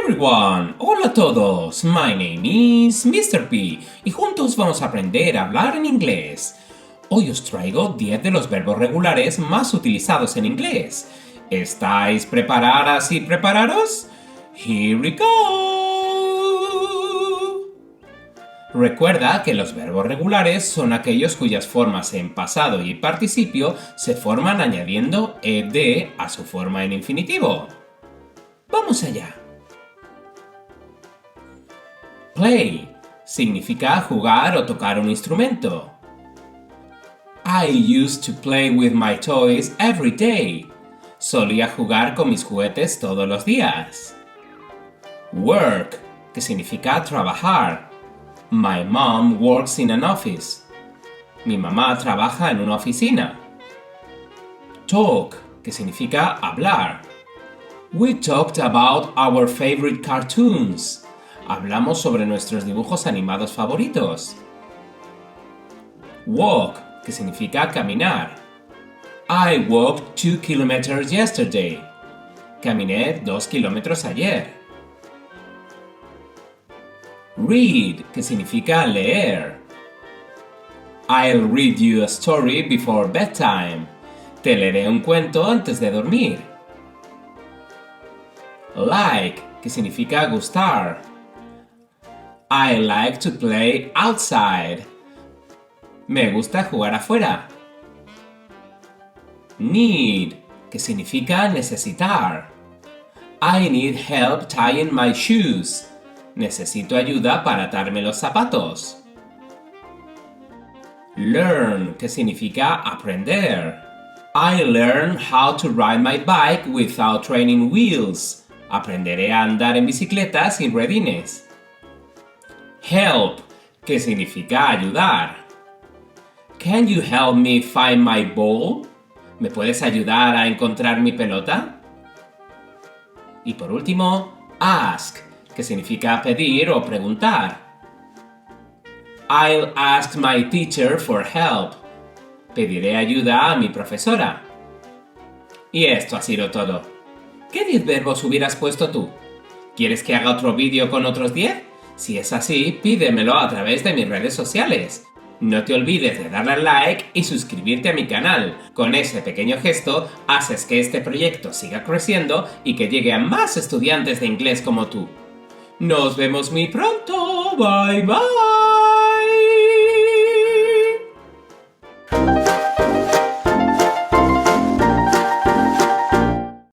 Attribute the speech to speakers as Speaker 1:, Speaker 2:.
Speaker 1: everyone! Hola a todos! My name is Mr.Pea y juntos vamos a aprender a hablar en inglés. Hoy os traigo 10 de los verbos regulares más utilizados en inglés. ¿Estáis preparadas y preparados? Here we go! Recuerda que los verbos regulares son aquellos cuyas formas en pasado y participio se forman añadiendo ed a su forma en infinitivo. ¡Vamos allá! Play significa jugar o tocar un instrumento. I used to play with my toys every day. Solía jugar con mis juguetes todos los días. Work, que significa trabajar. My mom works in an office. Mi mamá trabaja en una oficina. Talk, que significa hablar. We talked about our favorite cartoons. Hablamos sobre nuestros dibujos animados favoritos. Walk, que significa caminar. I walked 2 kilometers yesterday. Caminé 2 kilómetros ayer. Read, que significa leer. I'll read you a story before bedtime. Te leeré un cuento antes de dormir. Like, que significa gustar. I like to play outside. Me gusta jugar afuera. Need, que significa necesitar. I need help tying my shoes. Necesito ayuda para atarme los zapatos. Learn, que significa aprender. I learned how to ride my bike without training wheels. Aprenderé a andar en bicicleta sin ruedines. Help, que significa ayudar. Can you help me find my ball? ¿Me puedes ayudar a encontrar mi pelota? Y por último, ask, que significa pedir o preguntar. I'll ask my teacher for help. Pediré ayuda a mi profesora. Y esto ha sido todo. ¿Qué 10 verbos hubieras puesto tú? ¿Quieres que haga otro vídeo con otros 10? Si es así, pídemelo a través de mis redes sociales. No te olvides de darle al like y suscribirte a mi canal. Con ese pequeño gesto, haces que este proyecto siga creciendo y que llegue a más estudiantes de inglés como tú. ¡Nos vemos muy pronto! ¡Bye, bye!